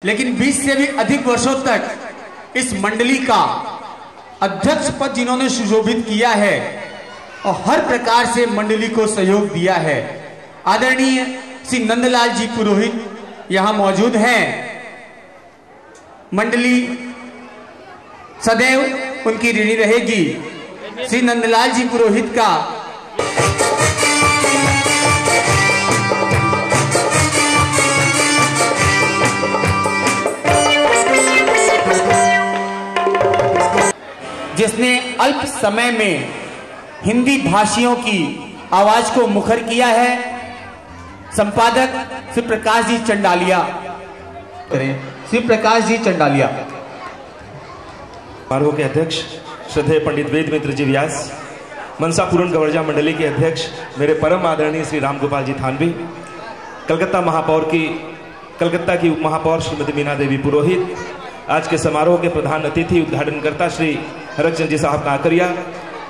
लेकिन 20 से भी अधिक वर्षों तक इस मंडली का अध्यक्ष पद जिन्होंने सुशोभित किया है और हर प्रकार से मंडली को सहयोग दिया है, आदरणीय श्री नंदलाल जी पुरोहित यहां मौजूद हैं। मंडली सदैव उनकी ऋणी रहेगी। श्री नंदलाल जी पुरोहित का जिसने अल्प समय में हिंदी भाषियों की आवाज को मुखर किया है, संपादक श्री प्रकाश जी चंडालिया करें। श्री प्रकाश जी चंडालिया। समारोह के अध्यक्ष श्रद्धेय पंडित वेद मित्र जी व्यास, मनसा पूर्ण गवर्जा मंडली के अध्यक्ष मेरे परम आदरणीय श्री राम गोपाल जी थानवी, कलकत्ता की उप महापौर श्रीमती मीना देवी पुरोहित, आज के समारोह के प्रधान अतिथि उद्घाटनकर्ता श्री हरकचंद जी साहब काकरिया,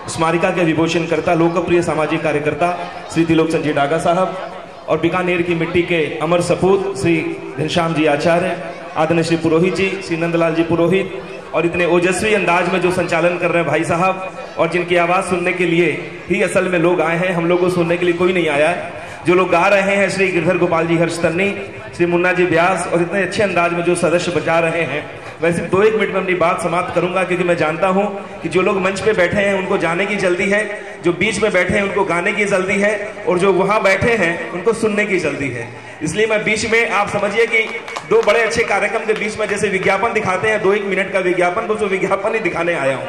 स्मारिका के विभूषणकर्ता लोकप्रिय सामाजिक कार्यकर्ता श्री तिलोकचंद जी डागा साहब और बीकानेर की मिट्टी के अमर सपूत श्री घनश्याम जी आचार्य, आदरणीय श्री पुरोहित जी, श्री नंदलाल जी पुरोहित और इतने ओजस्वी अंदाज में जो संचालन कर रहे हैं भाई साहब, और जिनकी आवाज सुनने के लिए ही असल में लोग आए हैं, हम लोगों को सुनने के लिए कोई नहीं आया है। जो लोग गा रहे हैं श्री गिरधर गोपाल जी हर्षतन्नी, श्री मुन्ना जी व्यास, और इतने अच्छे अंदाज में जो सदस्य बजा रहे हैं। वैसे 2-1 मिनट में अपनी बात समाप्त करूंगा, क्योंकि मैं जानता हूं कि जो लोग मंच पे बैठे हैं उनको जाने की जल्दी है, जो बीच में बैठे हैं उनको गाने की जल्दी है, और जो वहां बैठे हैं उनको सुनने की जल्दी है। इसलिए मैं बीच में, आप समझिए कि 2 बड़े अच्छे कार्यक्रम के बीच में जैसे विज्ञापन दिखाते हैं, 2-1 मिनट का विज्ञापन, बस वो विज्ञापन ही दिखाने आया हूं।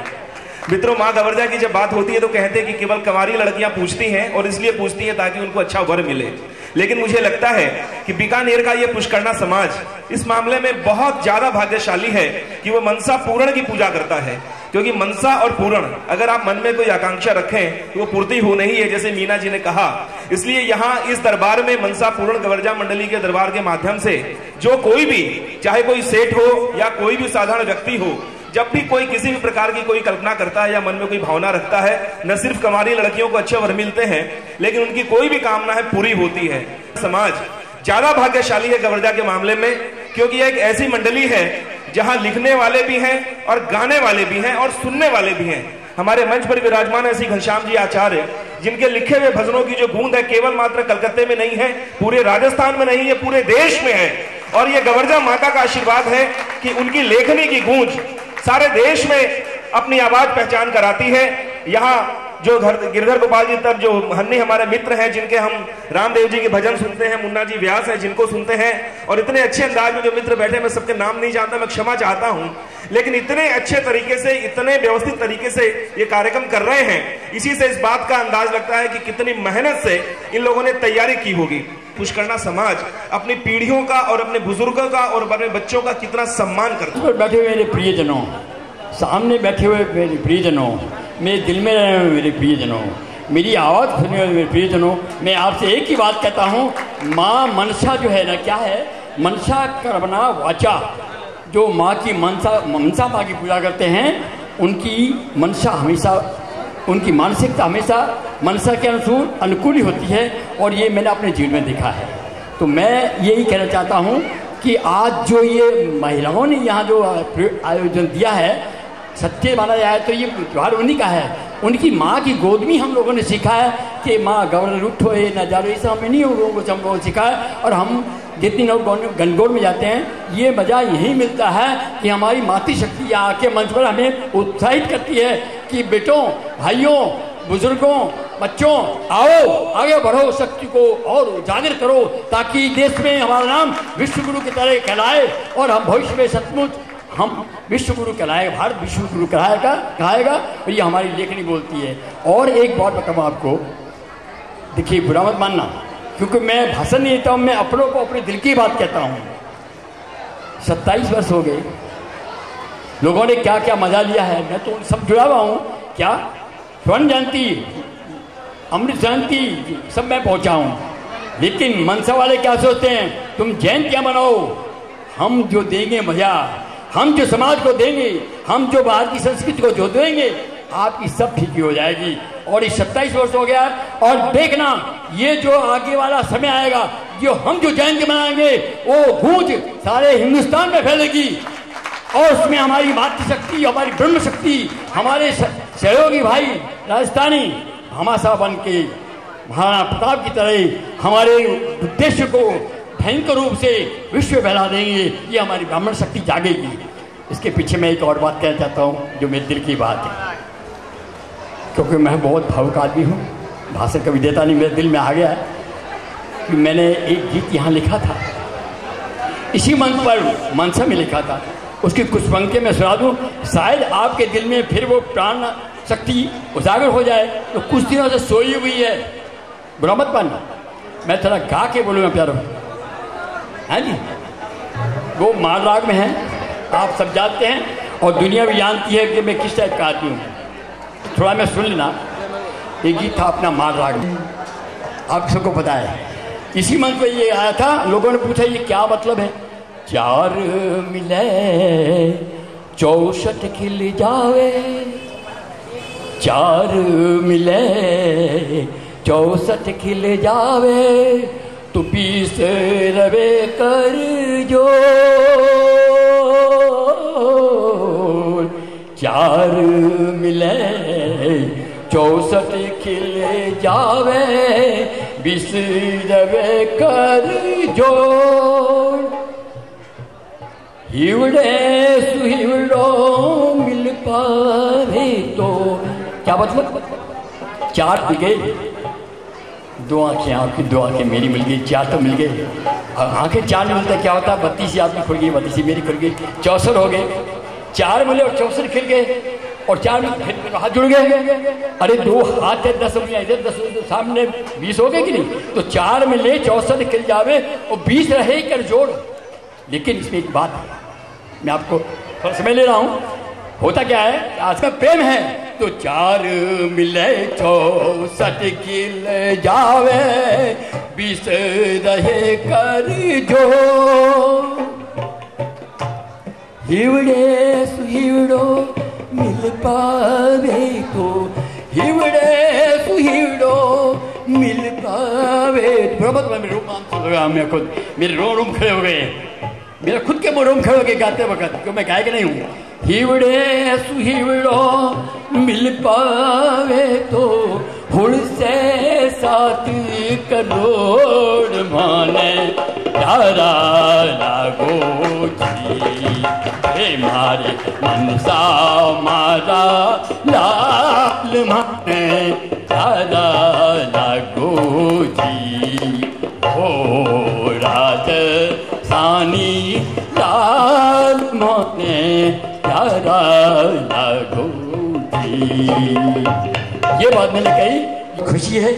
मित्रों, माँ गवर्जा की जब बात होती है तो कहते हैं कि केवल कंवारी लड़कियां पूछती हैं, और इसलिए पूछती हैं ताकि उनको अच्छा वर मिले। लेकिन मुझे लगता है कि बीकानेर का ये पुष्करणा समाज इस मामले में बहुत ज्यादा भाग्यशाली है कि वो मनसा पूर्ण की पूजा करता है, क्योंकि मनसा और पूर्ण अगर आप मन में कोई आकांक्षा रखें तो वो पूर्ति होनी ही है, जैसे मीना जी ने कहा। इसलिए यहाँ इस दरबार में मनसा पूर्ण गवर्जा मंडली के दरबार के माध्यम से जो कोई भी, चाहे कोई सेठ हो या कोई भी साधारण व्यक्ति हो, जब भी कोई किसी भी प्रकार की कोई कल्पना करता है या मन में कोई भावना रखता है, न सिर्फ कंवारी लड़कियों को अच्छे वर मिलते हैं, लेकिन उनकी कोई भी कामना है पूरी होती है। समाज ज्यादा भाग्यशाली है गवर्जा के मामले में, क्योंकि यह एक ऐसी मंडली है जहां लिखने वाले भी हैं और गाने वाले भी हैं और सुनने वाले भी हैं। हमारे मंच पर विराजमान है श्री घनश्याम जी आचार्य, जिनके लिखे हुए भजनों की जो गूंज है केवल मात्र कलकत्ते में नहीं है, पूरे राजस्थान में नहीं है, पूरे देश में है। और ये गवर्जा माता का आशीर्वाद है कि उनकी लेखनी की गूंज सारे देश में अपनी आवाज पहचान कराती है। यहाँ जो गिरधर गोपाल जी तब जो हन्नी हमारे मित्र हैं, जिनके हम रामदेव जी के भजन सुनते हैं, मुन्ना जी व्यास हैं जिनको सुनते हैं, और इतने अच्छे अंदाज में जो मित्र बैठे, मैं सबके नाम नहीं जानता, मैं क्षमा चाहता हूं, लेकिन इतने अच्छे तरीके से, इतने व्यवस्थित तरीके से ये कार्यक्रम कर रहे हैं। इसी से इस बात का अंदाज लगता है कि कितनी मेहनत से इन लोगों ने तैयारी की होगी। पुष्करणा समाज अपनी पीढ़ियों का और अपने बुजुर्गों का और अपने बच्चों का कितना सम्मान करता है। बैठे हुए मेरे प्रियजनों, सामने बैठे हुए मेरे प्रियजनों, मेरे दिल में रहे हुए मेरे प्रियजनों, मेरी आवाज़ सुनने वाले मेरे प्रियजनों, मैं आपसे एक ही बात कहता हूँ, माँ मनसा जो है ना, क्या है, मनसा कर्मणा वाचा, जो माँ की मनसा माँ की पूजा करते हैं, उनकी मनसा हमेशा, उनकी मानसिकता हमेशा मनसा के अनुकूल ही होती है, और ये मैंने अपने जीवन में देखा है। तो मैं यही कहना चाहता हूँ कि आज जो ये महिलाओं ने यहाँ जो आयोजन दिया है, सच्चे माना जाए तो ये त्योहार उन्हीं का है। उनकी माँ की गोद में हम लोगों ने सीखा है कि माँ गवर्नर उठो ये न जाओ, इस हमें नहीं, लोगों को हम लोगों ने सीखा है। और हम जितनी लोग गणगौर में जाते हैं, ये मजा यही मिलता है कि हमारी मातृ शक्ति यहाँ आके मंच पर हमें उत्साहित करती है कि बेटों, भाइयों, बुजुर्गों, बच्चों, आओ आगे बढ़ो, शक्ति को और उजागर करो, ताकि देश में हमारा नाम विश्व गुरु की तरह कहलाए, और हम भविष्य में सचमुच हम विश्व गुरु कहलाएगा, भारत विश्व गुरु कहाएगा। और ये हमारी लेखनी बोलती है। और एक बात बताऊँ आपको, देखिए बुरा मत मानना, क्योंकि मैं भाषण नहीं देता हूँ, मैं अपनों को अपने दिल की बात कहता हूँ। 27 वर्ष हो गए, लोगों ने क्या क्या मजा लिया है, मैं तो सब जुड़ा हुआ हूँ। क्या स्वर्ण जयंती, अमृत जयंती सब मैं पहुँचा हूँ, लेकिन मनसा वाले क्या सोचते हैं, तुम जयंतियाँ मनाओ, हम जो देंगे मजा, हम जो समाज को देंगे, हम जो भारत की संस्कृति को जो देंगे, आपकी सब ठीक हो जाएगी। और ये 27 वर्ष हो गया, और देखना ये जो आगे वाला समय आएगा हम जो जयंती मनाएंगे वो गूंज सारे हिंदुस्तान में फैलेगी और उसमें हमारी मातृशक्ति, हमारी ब्रह्म शक्ति, हमारे सहयोगी भाई राजस्थानी भामाशाह बन के महाराणा प्रताप की तरह हमारे उद्देश्य को भयंकर रूप से विश्व में फैला देंगे। ये हमारी ब्राह्मण शक्ति जागेगी। इसके पीछे मैं एक और बात कहना चाहता हूँ जो मेरे दिल की बात है, क्योंकि मैं बहुत भावुक आदमी हूँ, भाषण कभी देता नहीं, मेरे दिल में आ गया है कि मैंने एक गीत यहाँ लिखा था, इसी मंच पर मनसा में लिखा था, उसकी कुछ पंक्तियाँ मैं सुना दूँ, शायद आपके दिल में फिर वो प्राण शक्ति उजागर हो जाए। तो कुछ दिनों से सोई हुई है, बुरा मत मानना, मैं थोड़ा गा के बोलूँगा प्यारो, है जी। वो माल राग में है, आप सब जानते हैं और दुनिया भी जानती है कि मैं किस टाइप का आदमी हूँ। थोड़ा मैं सुन लेना, ये गीत था अपना माल राग में, आप सबको पता है। इसी मंच पे ये आया था, लोगों ने पूछा ये क्या मतलब है। 4 मिले 64 खिल जावे, 4 मिले 64 खिल जावे, तो 20 रवे कर जो। 4 मिले 64 खिल जावे, 20 रवे कर जो। हिवड़े सुहिवड़ो मिल पावे तो क्या मतलब, 4 मिल गए, 2 आंखें आपकी, 2 आंखें मेरी मिल गई, 4 तो मिल गए। आंखें 4 मिलता क्या होता है, 32 आपकी खुल गई, 32 मेरी खुल गई, 64 हो गए। 4 मिले और 64 खिल गए और 4 में फिर हाथ जुड़ गए। अरे 2 हाथ है, 10 उंगलियां इधर, 10 सामने, 20 हो गए कि नहीं। तो 4 मिले 64 खिल जावे और 20 रहे कर जोड़। लेकिन इसमें एक बात है, मैं आपको थोड़ा समय ले रहा हूं। होता क्या है, आज का प्रेम है तो 4 मिले 64 खिल जावे, 20 रहे कर जो। हिवड़े सुहिवड़ो मिल पावे तो, हिवड़े सुहिवड़ो मिल पावे। मेरे रोम मैं खुद, मेरे रोम खड़े हो गए, मेरा खुद के रोम खड़े हो गए गाते वक्त, क्यों मैं गायक नहीं हूँ। हिवड़े सुहिवड़ो मिल पावे तो, हुड़ से 7 करोड़ माने प्यारा लागो जी। हे मारे मनसा मारा लाल माने प्यारा लागो जी। ओ राज सानी लाल माने प्यारा लागो जी। ये बात मैंने कही, खुशी है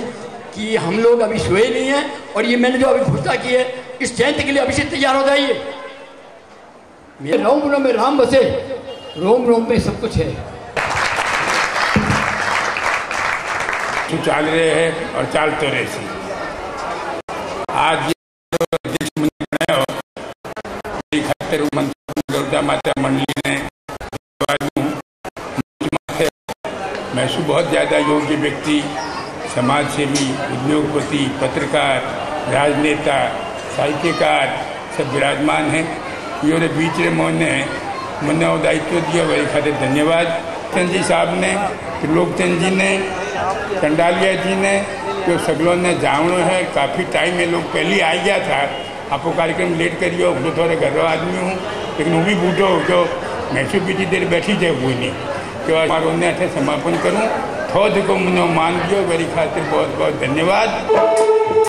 कि हम लोग अभी सोए नहीं हैं और ये मैंने जो अभी घोषणा की है, इस जयंती के लिए अभी से तैयार हो जाइए। मेरे रोम रोम में राम बसे, रोम रोम में सब कुछ है। चाल रहे हैं और चालते रहे सी। आज दुर्गा माता मंडली ने मैं बहुत ज़्यादा योग्य व्यक्ति, समाज सेवी, उद्योगपति, पत्रकार, राजनेता, साहित्यकार सब विराजमान हैं। ये बीच मोने मने दायित्व दिया, वही खातिर धन्यवाद। चंद जी साहब ने, लोकचंद जी ने, कंडालिया जी ने, जो सगलों ने जावणो है। काफ़ी टाइम में लोग पहले आ गया था, आपको कार्यक्रम लेट करियो, मैं थोड़े घर आदमी हूँ, लेकिन वो भी बूढ़ो जो मैसू बीती देर बैठी जाए वो नहीं कि हमारे उन्हें समापन करूँ। थोड़ को मुझे मान दियो, मेरी खातिर बहुत बहुत धन्यवाद।